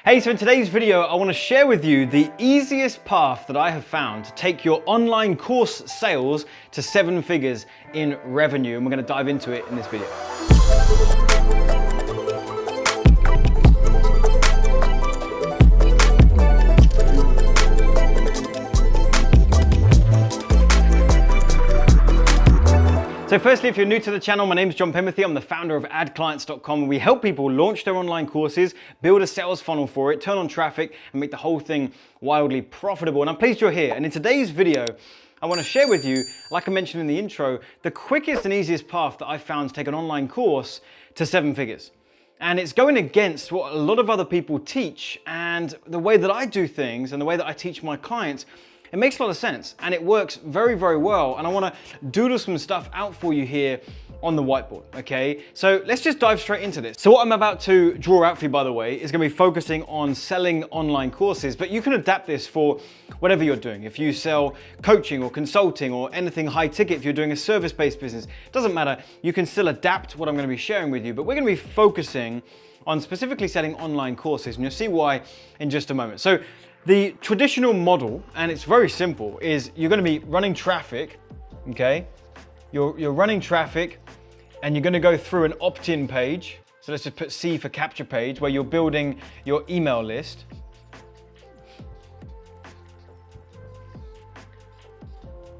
Hey, so in today's video, I want to share with you the easiest path that I have found to take your online course sales to 7 figures in revenue, and we're going to dive into it in this video. So firstly, if you're new to the channel, my name is Penberthy. I'm the founder of adclients.com, and we help people launch their online courses, build a sales funnel for it, turn on traffic, and make the whole thing wildly profitable. And I'm pleased you're here. And in today's video, I want to share with you, like I mentioned in the intro, the quickest and easiest path that I've found to take an online course to 7 figures. And it's going against what a lot of other people teach, and the way that I do things and the way that I teach my clients. It makes a lot of sense and it works very, very well. And I want to doodle some stuff out for you here on the whiteboard, okay? So let's just dive straight into this. So what I'm about to draw out for you, by the way, is going to be focusing on selling online courses, but you can adapt this for whatever you're doing. If you sell coaching or consulting or anything high ticket, if you're doing a service-based business, it doesn't matter. You can still adapt what I'm going to be sharing with you, but we're going to be focusing on specifically selling online courses, and you'll see why in just a moment. So the traditional model, and it's very simple, is you're going to be running traffic, okay? You're running traffic, and you're going to go through an opt-in page. So let's just put C for capture page, where you're building your email list.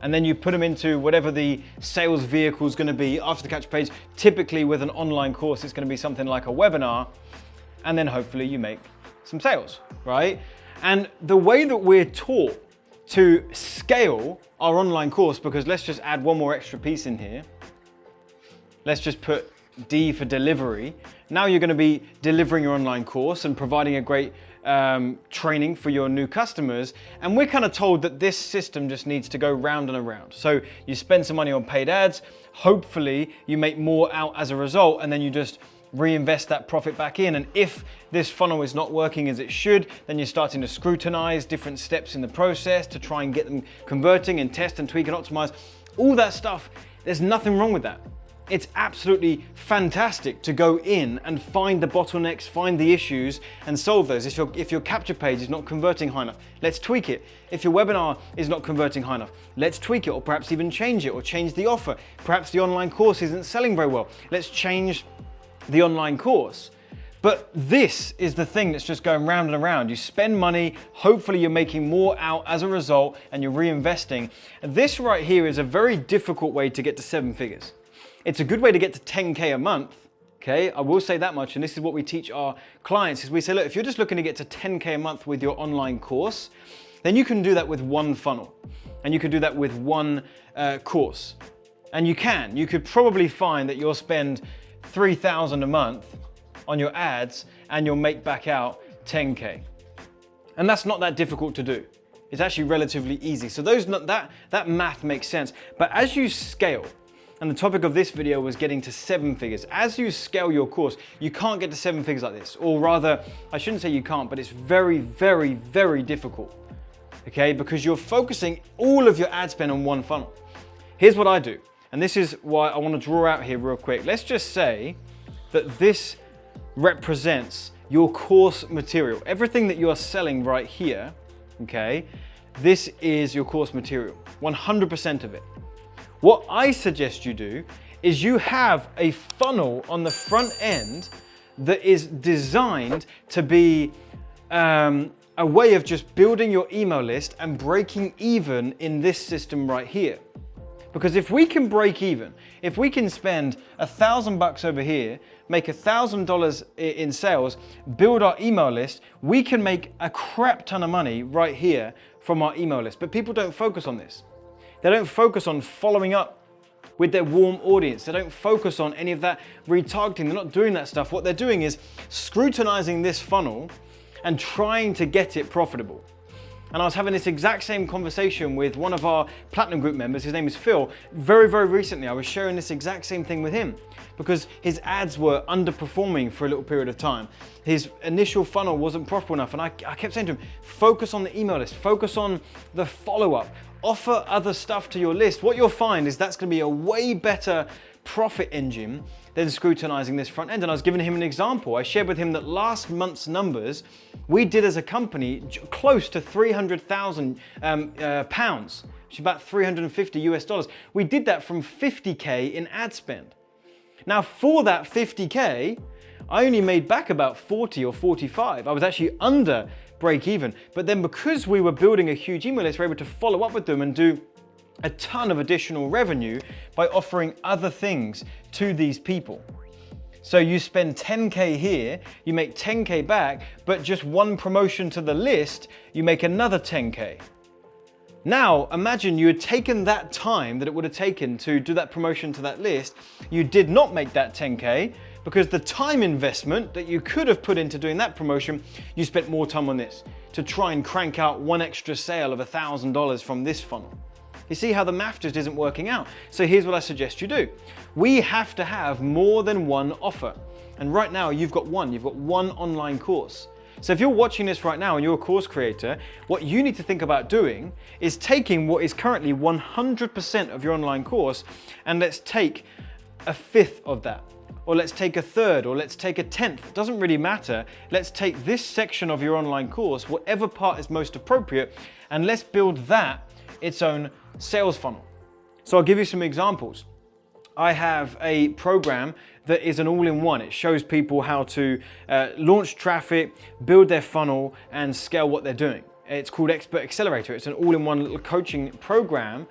And then you put them into whatever the sales vehicle is going to be after the capture page. Typically with an online course, it's going to be something like a webinar, and then hopefully you make some sales, right? And the way that we're taught to scale our online course, because let's just add one more extra piece in here. Let's just put D for delivery. Now you're going to be delivering your online course and providing a great training for your new customers. And we're kind of told that this system just needs to go round and around. So you spend some money on paid ads. Hopefully you make more out as a result, and then you just reinvest that profit back in. And if this funnel is not working as it should, then you're starting to scrutinize different steps in the process to try and get them converting and test and tweak and optimize. All that stuff, there's nothing wrong with that. It's absolutely fantastic to go in and find the bottlenecks, find the issues and solve those. If your capture page is not converting high enough, let's tweak it. If your webinar is not converting high enough, let's tweak it, or perhaps even change it, or change the offer. Perhaps the online course isn't selling very well. Let's change the online course. But this is the thing that's just going round and around. You spend money, hopefully you're making more out as a result, and you're reinvesting. And this right here is a very difficult way to get to 7 figures. It's a good way to get to 10K a month, okay? I will say that much, and this is what we teach our clients, is we say, look, if you're just looking to get to 10K a month with your online course, then you can do that with one funnel, and you can do that with one course. And you could probably find that you'll spend $3,000 a month on your ads and you'll make back out 10K. And that's not that difficult to do. It's actually relatively easy. So that math makes sense. But as you scale, and the topic of this video was getting to 7 figures, as you scale your course, you can't get to 7 figures like this. Or rather, I shouldn't say you can't, but it's very, very, very difficult. Okay, because you're focusing all of your ad spend on one funnel. Here's what I do. And this is why I want to draw out here real quick. Let's just say that this represents your course material. Everything that you are selling right here, okay, this is your course material, 100% of it. What I suggest you do is you have a funnel on the front end that is designed to be a way of just building your email list and breaking even in this system right here. Because if we can break even, if we can spend $1,000 over here, make $1,000 in sales, build our email list, we can make a crap ton of money right here from our email list. But people don't focus on this. They don't focus on following up with their warm audience. They don't focus on any of that retargeting. They're not doing that stuff. What they're doing is scrutinizing this funnel and trying to get it profitable. And I was having this exact same conversation with one of our Platinum Group members. His name is Phil. Very, very recently, I was sharing this exact same thing with him because his ads were underperforming for a little period of time. His initial funnel wasn't profitable enough. And I kept saying to him, focus on the email list, focus on the follow-up, offer other stuff to your list. What you'll find is that's going to be a way better profit engine then scrutinizing this front end. And I was giving him an example. I shared with him that last month's numbers, we did as a company close to 300,000 pounds, which is about 350 US dollars. We did that from 50K in ad spend. Now for that 50K, I only made back about 40 or 45. I was actually under break even. But then because we were building a huge email list, we were able to follow up with them and do a ton of additional revenue by offering other things to these people. So you spend 10K here, you make 10K back, but just one promotion to the list, you make another 10K. Now, imagine you had taken that time that it would have taken to do that promotion to that list, you did not make that 10K, because the time investment that you could have put into doing that promotion, you spent more time on this to try and crank out one extra sale of $1,000 from this funnel. You see how the math just isn't working out. So here's what I suggest you do. We have to have more than one offer. And right now you've got one online course. So if you're watching this right now and you're a course creator, what you need to think about doing is taking what is currently 100% of your online course and let's take a fifth of that. Or let's take a third, or let's take a tenth. It doesn't really matter. Let's take this section of your online course, whatever part is most appropriate, and let's build that its own sales funnel. So I'll give you some examples. I have a program that is an all-in-one. It shows people how to launch traffic, build their funnel, and scale what they're doing. It's called Expert Accelerator. It's an all-in-one little coaching program.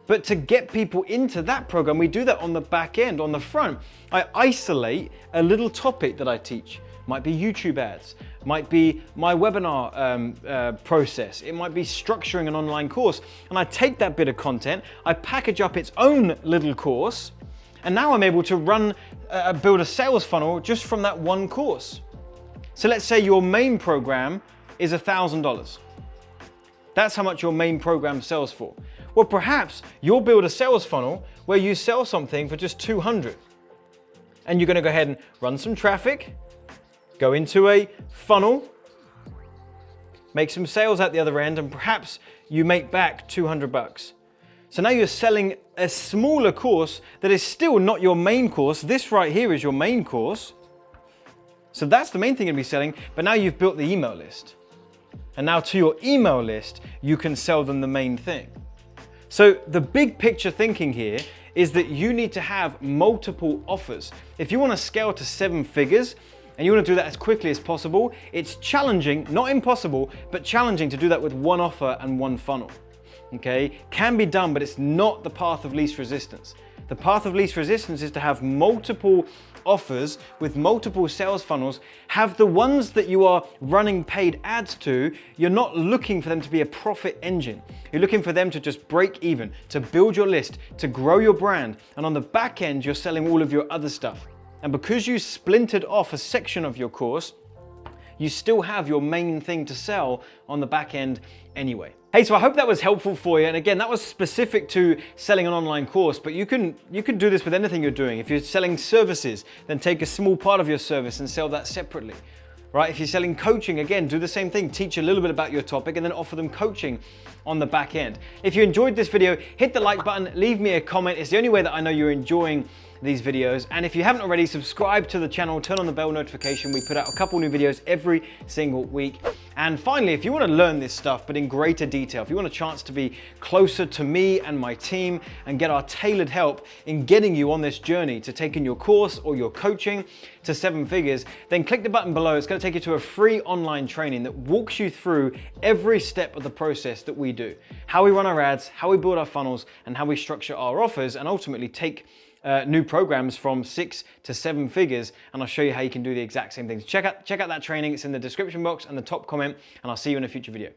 But to get people into that program, we do that on the back end, on the front. I isolate a little topic that I teach. Might be YouTube ads, might be my webinar process, it might be structuring an online course. And I take that bit of content, I package up its own little course, and now I'm able to build a sales funnel just from that one course. So let's say your main program is $1,000. That's how much your main program sells for. Well, perhaps you'll build a sales funnel where you sell something for just 200. And you're gonna go ahead and run some traffic, go into a funnel, make some sales at the other end, and perhaps you make back 200 bucks. So now you're selling a smaller course that is still not your main course. This right here is your main course. So that's the main thing you'll be selling, but now you've built the email list. And now to your email list, you can sell them the main thing. So the big picture thinking here is that you need to have multiple offers. If you want to scale to 7 figures and you want to do that as quickly as possible, it's challenging, not impossible, but challenging to do that with one offer and one funnel. Okay, can be done, but it's not the path of least resistance. The path of least resistance is to have multiple offers with multiple sales funnels. Have the ones that you are running paid ads to, you're not looking for them to be a profit engine. You're looking for them to just break even, to build your list, to grow your brand. And on the back end, you're selling all of your other stuff. And because you splintered off a section of your course, you still have your main thing to sell on the back end anyway. Hey, so I hope that was helpful for you. And again, that was specific to selling an online course, but you can do this with anything you're doing. If you're selling services, then take a small part of your service and sell that separately. Right? If you're selling coaching, again, do the same thing. Teach a little bit about your topic and then offer them coaching on the back end. If you enjoyed this video, hit the like button, leave me a comment. It's the only way that I know you're enjoying these videos. And if you haven't already, subscribe to the channel, turn on the bell notification. We put out a couple new videos every single week. And finally, if you want to learn this stuff, but in greater detail, if you want a chance to be closer to me and my team and get our tailored help in getting you on this journey to taking your course or your coaching to 7 figures, then click the button below. It's going to take you to a free online training that walks you through every step of the process that we do. How we run our ads, how we build our funnels, and how we structure our offers, and ultimately take new programs from 6 to 7 figures, and I'll show you how you can do the exact same things. Check out that training. It's in the description box and the top comment, and I'll see you in a future video.